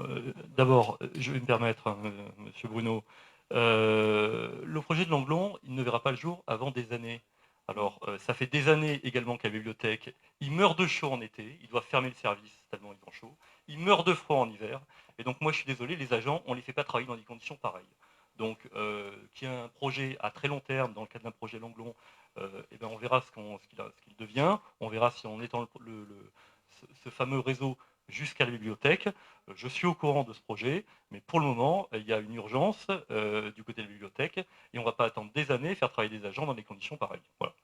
d'abord, je vais me permettre, hein, Monsieur Bruno, le projet de Langlon, il ne verra pas le jour avant des années. Alors, ça fait des années également qu'à la bibliothèque, ils meurent de chaud en été, ils doivent fermer le service tellement ils ont chaud, ils meurent de froid en hiver, et donc moi je suis désolé, les agents, on ne les fait pas travailler dans des conditions pareilles. Donc, qu'il y ait un projet à très long terme, dans le cadre d'un projet Langlon, eh ben on verra ce qu'il devient, on verra si on étend ce fameux réseau jusqu'à la bibliothèque. Je suis au courant de ce projet, mais pour le moment, il y a une urgence du côté de la bibliothèque et on ne va pas attendre des années faire travailler des agents dans des conditions pareilles. Voilà.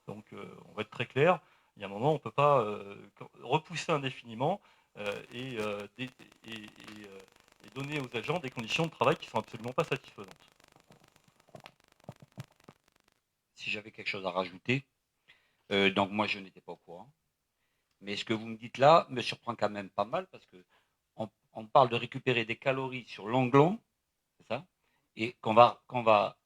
Donc, on va être très clair. Il y a un moment, on ne peut pas repousser indéfiniment et donner aux agents des conditions de travail qui ne sont absolument pas satisfaisantes.
Si j'avais quelque chose à rajouter, donc moi je n'étais pas au courant. Mais ce que vous me dites là me surprend quand même pas mal parce que on parle de récupérer des calories sur Langlon, c'est ça, et qu'on va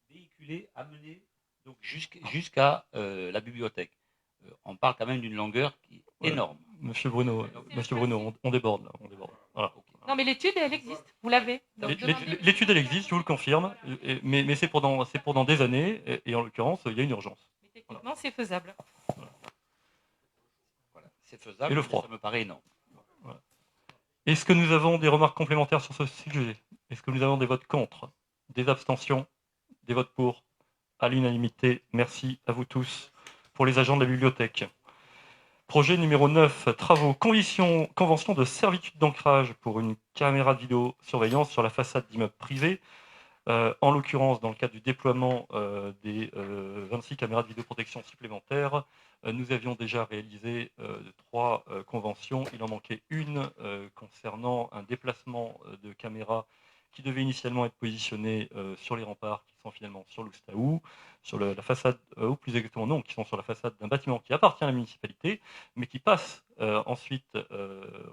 véhiculer, amener donc jusqu'à la bibliothèque. On parle quand même d'une longueur qui est énorme.
Monsieur Bruno, on déborde là, on déborde. Voilà.
Non, mais l'étude, elle existe. Vous l'avez.
L'étude, elle existe, je vous le confirme, mais c'est pour dans des années, et en l'occurrence, il y a une urgence.
Mais techniquement, c'est faisable.
Voilà, c'est faisable,
Et le
mais
froid.
ça me paraît énorme.
Voilà. Est-ce que nous avons des remarques complémentaires sur ce sujet? Est-ce que nous avons des votes contre, des abstentions, des votes pour? À l'unanimité, merci à vous tous. Pour les agents de la bibliothèque. Projet numéro 9, travaux, convention de servitude d'ancrage pour une caméra de vidéosurveillance sur la façade d'immeubles privés. En l'occurrence, dans le cadre du déploiement des 26 caméras de vidéoprotection supplémentaires, nous avions déjà réalisé 3 conventions. Il en manquait une concernant un déplacement de caméras qui devait initialement être positionnée sur les remparts qui sont finalement sur l'Oustao, sur la façade, ou plus exactement non, qui sont sur la façade d'un bâtiment qui appartient à la municipalité, mais qui passe ensuite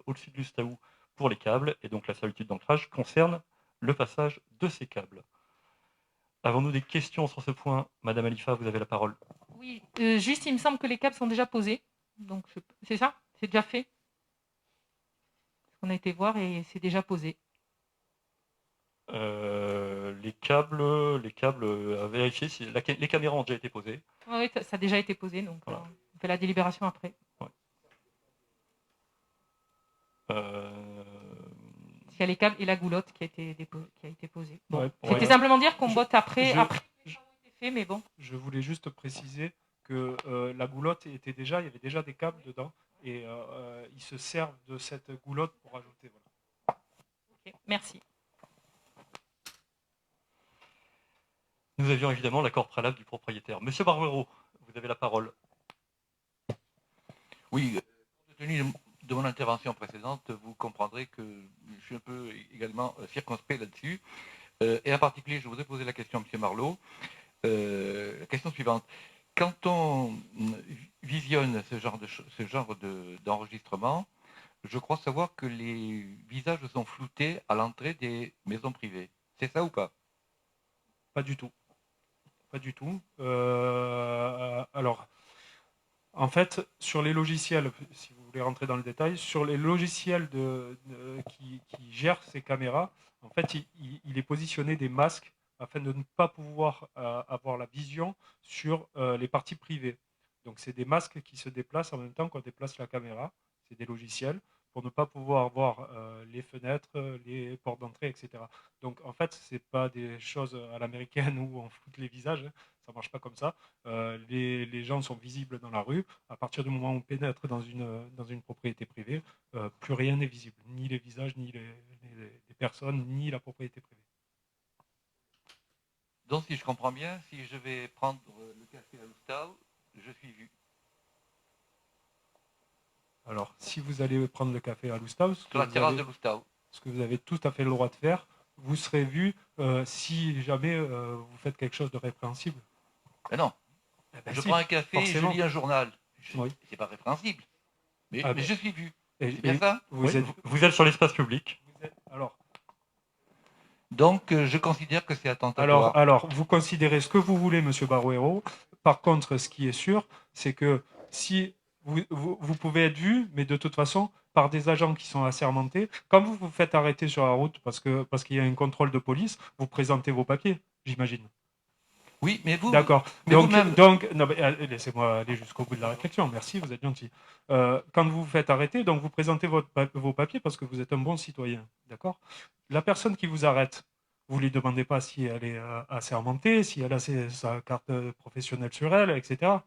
au-dessus de l'Oustao pour les câbles. Et donc la servitude d'ancrage concerne le passage de ces câbles. Avons-nous des questions sur ce point? Madame Alifa, vous avez la parole.
Oui, juste, il me semble que les câbles sont déjà posés. Donc, c'est ça? C'est déjà fait? On a été voir et c'est déjà posé.
Les câbles à vérifier si les caméras ont déjà été posées.
Oui, ça a déjà été posé, donc
Voilà.
on fait la délibération après.
Ouais.
Il y a les câbles et la goulotte qui a été posée. Bon.
Ouais,
C'était simplement dire qu'on vote après. Après, fait, mais bon.
Je voulais juste préciser que la goulotte était déjà, il y avait déjà des câbles dedans et ils se servent de cette goulotte pour ajouter. Voilà.
Okay, merci.
Nous avions évidemment l'accord préalable du propriétaire. Monsieur Barbero, vous avez la parole.
Oui, compte tenu de mon intervention précédente, vous comprendrez que je suis un peu également circonspect là-dessus. Et en particulier, je voudrais poser la question à M. Marlot. La question suivante. Quand on visionne ce genre d'enregistrement, je crois savoir que les visages sont floutés à l'entrée des maisons privées. C'est ça ou pas?
Pas du tout. Pas du tout. Alors, en fait, sur les logiciels, si vous voulez rentrer dans le détail, sur les logiciels qui gèrent ces caméras, en fait, il est positionné des masques afin de ne pas pouvoir avoir la vision sur les parties privées. Donc, c'est des masques qui se déplacent en même temps qu'on déplace la caméra. C'est des logiciels pour ne pas pouvoir voir les fenêtres, les portes d'entrée, etc. Donc, en fait, ce n'est pas des choses à l'américaine où on floute les visages. Ça ne marche pas comme ça. Les gens sont visibles dans la rue. À partir du moment où on pénètre dans une propriété privée, plus rien n'est visible. Ni les visages, ni les personnes, ni la propriété privée.
Donc, si je comprends bien, si je vais prendre le café à l'Oustau, je suis vu.
Alors, si vous allez prendre le café à l'Oustau,
Sur la terrasse de l'Oustau.
ce que vous avez tout à fait le droit de faire, vous serez vu si jamais vous faites quelque chose de répréhensible.
Mais non. Je prends un café,
forcément.
je lis un journal.
Oui.
C'est pas répréhensible. Mais
Ah,
je suis vu.
Et,
C'est bien ça?
Vous êtes sur l'espace public.
Alors,
Donc, je considère que c'est attentatoire.
alors, vous considérez ce que vous voulez, Monsieur Barouero. Par contre, ce qui est sûr, c'est que si vous pouvez être vu, mais de toute façon, par des agents qui sont assermentés. Quand vous vous faites arrêter sur la route parce qu'il y a un contrôle de police, vous présentez vos papiers, j'imagine.
Oui, mais vous,
D'accord.
mais vous-même,
Non, mais, laissez-moi aller jusqu'au bout de la réflexion. Merci, vous êtes gentil. Quand vous vous faites arrêter, donc vous présentez vos papiers parce que vous êtes un bon citoyen. D'accord. La personne qui vous arrête, vous lui demandez pas si elle est assermentée, si elle a sa carte professionnelle sur elle, etc.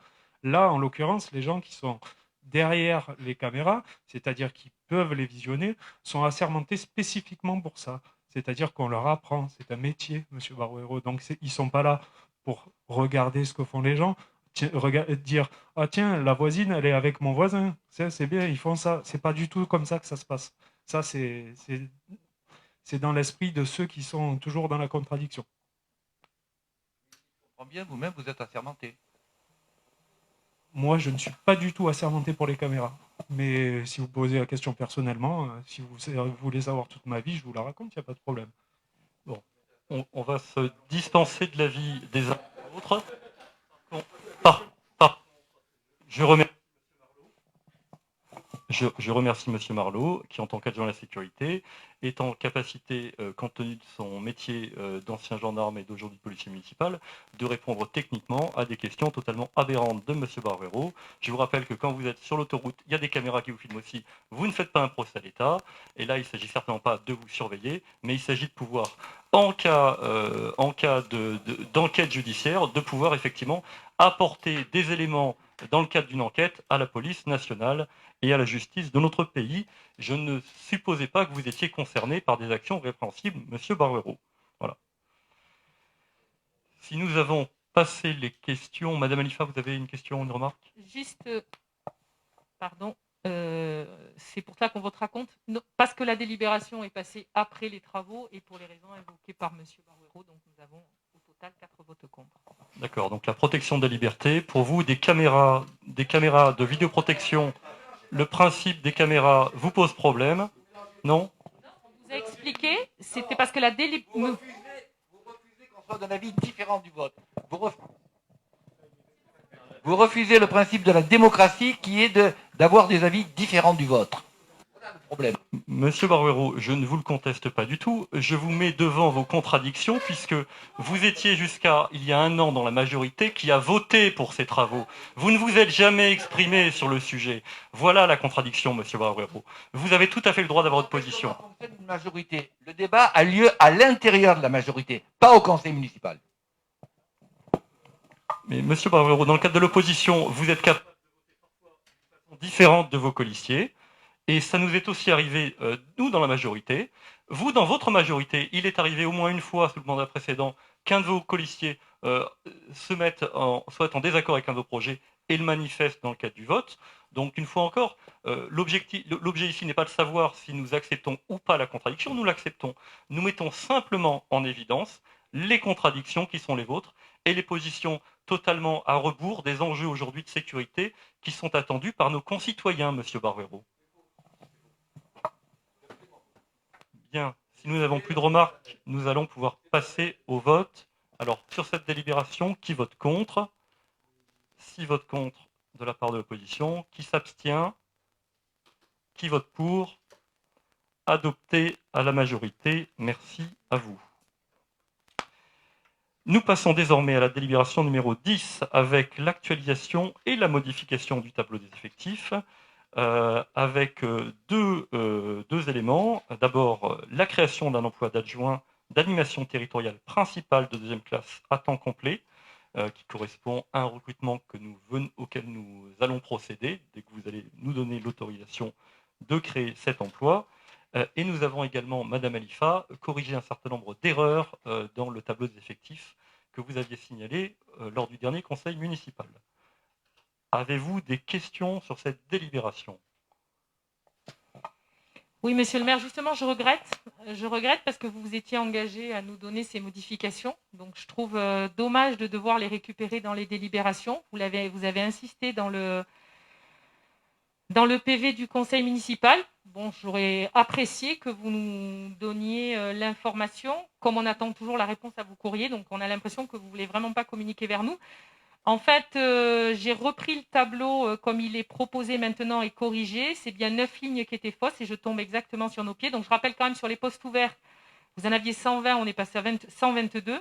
Là, en l'occurrence, les gens qui sont derrière les caméras, c'est-à-dire qui peuvent les visionner, sont assermentés spécifiquement pour ça. C'est-à-dire qu'on leur apprend, c'est un métier, Monsieur Barouero. Donc ils ne sont pas là pour regarder ce que font les gens, dire ah tiens, la voisine elle est avec mon voisin, c'est bien, ils font ça. C'est pas du tout comme ça que ça se passe. Ça c'est dans l'esprit de ceux qui sont toujours dans la contradiction.
je comprends bien, vous-même, vous êtes assermenté.
Moi, je ne suis pas du tout assermenté pour les caméras. Mais si vous posez la question personnellement, si vous voulez savoir toute ma vie, je vous la raconte, il n'y a pas de problème.
Bon, on va se dispenser de l'avis des uns et des autres. Bon, je remercie M. Marlot, qui, en tant qu'adjoint à la sécurité, est en capacité, compte tenu de son métier d'ancien gendarme et d'aujourd'hui policier municipal, de répondre techniquement à des questions totalement aberrantes de M. Barouero. Je vous rappelle que quand vous êtes sur l'autoroute, il y a des caméras qui vous filment aussi. Vous ne faites pas un procès à l'État. Et là, il ne s'agit certainement pas de vous surveiller, mais il s'agit de pouvoir, en cas d'enquête judiciaire, de pouvoir effectivement apporter des éléments dans le cadre d'une enquête à la police nationale et à la justice de notre pays. Je ne supposais pas que vous étiez concerné par des actions répréhensibles, Monsieur Barouero. Voilà. Si nous avons passé les questions, Madame Alifa, vous avez une question, une remarque?
Juste, pardon, c'est pour ça qu'on votera contre, parce que la délibération est passée après les travaux et pour les raisons évoquées par Monsieur Barouero, donc nous avons au total 4 votes contre.
D'accord, donc la protection de la liberté, pour vous, des caméras de vidéoprotection, le principe des caméras vous pose problème? Non?
On vous a expliqué, c'était parce que la délibération...
Vous refusez qu'on soit d'un avis différent du vôtre. Vous refusez le principe de la démocratie qui est d'avoir des avis différents du vôtre. Voilà le problème.
Monsieur Barouero, je ne vous le conteste pas du tout. Je vous mets devant vos contradictions puisque vous étiez jusqu'à il y a un an dans la majorité qui a voté pour ces travaux. Vous ne vous êtes jamais exprimé sur le sujet. Voilà la contradiction, Monsieur Barouero. Vous avez tout à fait le droit d'avoir votre position.
Une majorité. Le débat a lieu à l'intérieur de la majorité, pas au conseil municipal.
Mais Monsieur Barouero, dans le cadre de l'opposition, vous êtes capable de voter parfois de façon différente de vos colistiers. Et ça nous est aussi arrivé, nous, dans la majorité. Vous, dans votre majorité, il est arrivé au moins une fois, sous le mandat précédent, qu'un de vos colistiers soit en désaccord avec un de vos projets et le manifeste dans le cadre du vote. Donc, une fois encore, l'objet ici n'est pas de savoir si nous acceptons ou pas la contradiction, nous l'acceptons. Nous mettons simplement en évidence les contradictions qui sont les vôtres et les positions totalement à rebours des enjeux aujourd'hui de sécurité qui sont attendus par nos concitoyens, Monsieur Barouero. Bien, si nous n'avons plus de remarques, nous allons pouvoir passer au vote. Alors, sur cette délibération, qui vote contre? 6 votes contre de la part de l'opposition. Qui s'abstient? Qui vote pour? Adopté à la majorité. Merci à vous. Nous passons désormais à la délibération numéro 10 avec l'actualisation et la modification du tableau des effectifs. Avec deux éléments. D'abord, la création d'un emploi d'adjoint d'animation territoriale principale de deuxième classe à temps complet, qui correspond à un recrutement auquel nous allons procéder dès que vous allez nous donner l'autorisation de créer cet emploi. Et nous avons également, Madame Alifa, corrigé un certain nombre d'erreurs dans le tableau des effectifs que vous aviez signalé lors du dernier conseil municipal. Avez-vous des questions sur cette délibération?
Oui, monsieur le maire, justement, je regrette parce que vous vous étiez engagé à nous donner ces modifications. Donc, je trouve dommage de devoir les récupérer dans les délibérations. Vous avez insisté dans le PV du conseil municipal. Bon, j'aurais apprécié que vous nous donniez l'information, comme on attend toujours la réponse à vos courriers. Donc, on a l'impression que vous ne voulez vraiment pas communiquer vers nous. En fait, j'ai repris le tableau comme il est proposé maintenant et corrigé. C'est bien 9 lignes qui étaient fausses et je tombe exactement sur nos pieds. Donc, je rappelle quand même sur les postes ouverts, vous en aviez 120, on est passé à 122.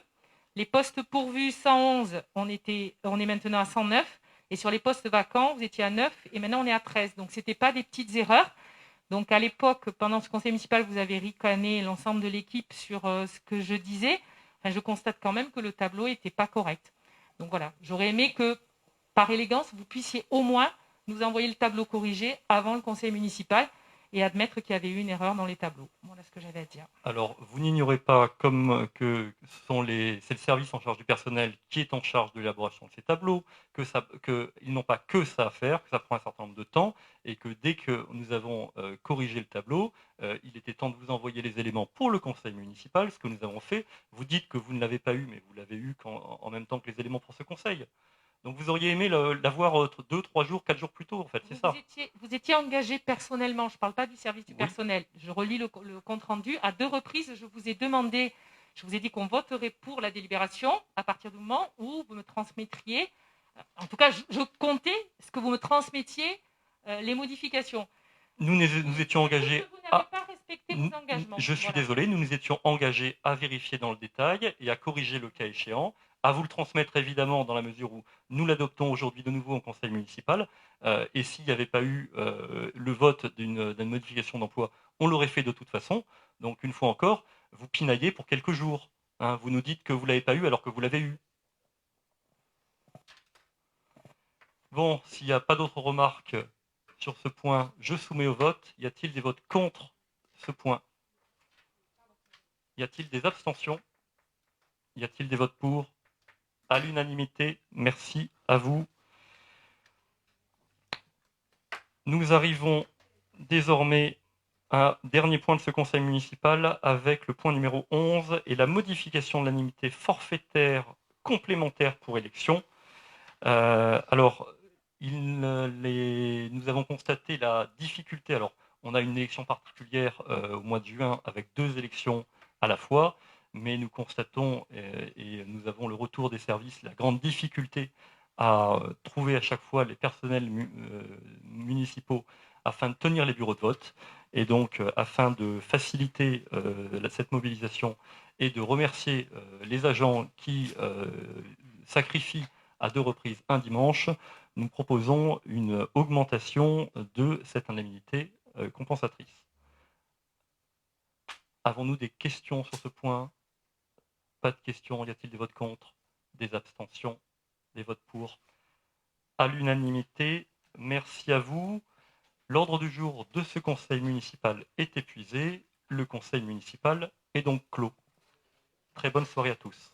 Les postes pourvus, 111, on est maintenant à 109. Et sur les postes vacants, vous étiez à 9 et maintenant on est à 13. Donc, ce n'était pas des petites erreurs. Donc, à l'époque, pendant ce conseil municipal, vous avez ricané l'ensemble de l'équipe sur ce que je disais. Enfin, je constate quand même que le tableau n'était pas correct. Donc voilà, j'aurais aimé que, par élégance, vous puissiez au moins nous envoyer le tableau corrigé avant le conseil municipal et admettre qu'il y avait eu une erreur dans les tableaux. Voilà ce que j'avais à dire.
Alors, vous n'ignorez pas comme que c'est le service en charge du personnel qui est en charge de l'élaboration de ces tableaux, qu'ils n'ont pas que ça à faire, que ça prend un certain nombre de temps, et que dès que nous avons corrigé le tableau, il était temps de vous envoyer les éléments pour le conseil municipal, ce que nous avons fait. Vous dites que vous ne l'avez pas eu, mais vous l'avez eu en même temps que les éléments pour ce conseil. Donc vous auriez aimé l'avoir 2, 3 jours, 4 jours plus tôt, en fait, c'est ça.
Vous étiez engagé personnellement, je ne parle pas du service du personnel. Je relis le compte-rendu. À 2 reprises, je vous ai demandé, je vous ai dit qu'on voterait pour la délibération à partir du moment où vous me transmettriez, en tout cas, je comptais ce que vous me transmettiez, les modifications.
Nous étions engagés
Vous n'avez pas respecté vos engagements.
Je suis désolé, nous nous étions engagés à vérifier dans le détail et à corriger le cas échéant, à vous le transmettre évidemment dans la mesure où nous l'adoptons aujourd'hui de nouveau au conseil municipal. Et s'il n'y avait pas eu le vote d'une modification d'emploi, on l'aurait fait de toute façon. Donc une fois encore, vous pinaillez pour quelques jours. Hein. Vous nous dites que vous ne l'avez pas eu alors que vous l'avez eu. Bon, s'il n'y a pas d'autres remarques sur ce point, je soumets au vote. Y a-t-il des votes contre ce point? Y a-t-il des abstentions? Y a-t-il des votes pour? À l'unanimité, merci à vous. Nous arrivons désormais à un dernier point de ce conseil municipal avec le point numéro 11 et la modification de l'indemnité forfaitaire complémentaire pour élection. Alors, nous avons constaté la difficulté. Alors, on a une élection particulière au mois de juin avec 2 élections à la fois, mais nous constatons, et nous avons le retour des services, la grande difficulté à trouver à chaque fois les personnels municipaux afin de tenir les bureaux de vote. Et donc, afin de faciliter cette mobilisation et de remercier les agents qui sacrifient à 2 reprises un dimanche, nous proposons une augmentation de cette indemnité compensatrice. Avons-nous des questions sur ce point? Pas de questions. Y a-t-il des votes contre? Des abstentions? Des votes pour? À l'unanimité, merci à vous. L'ordre du jour de ce conseil municipal est épuisé. Le conseil municipal est donc clos. Très bonne soirée à tous.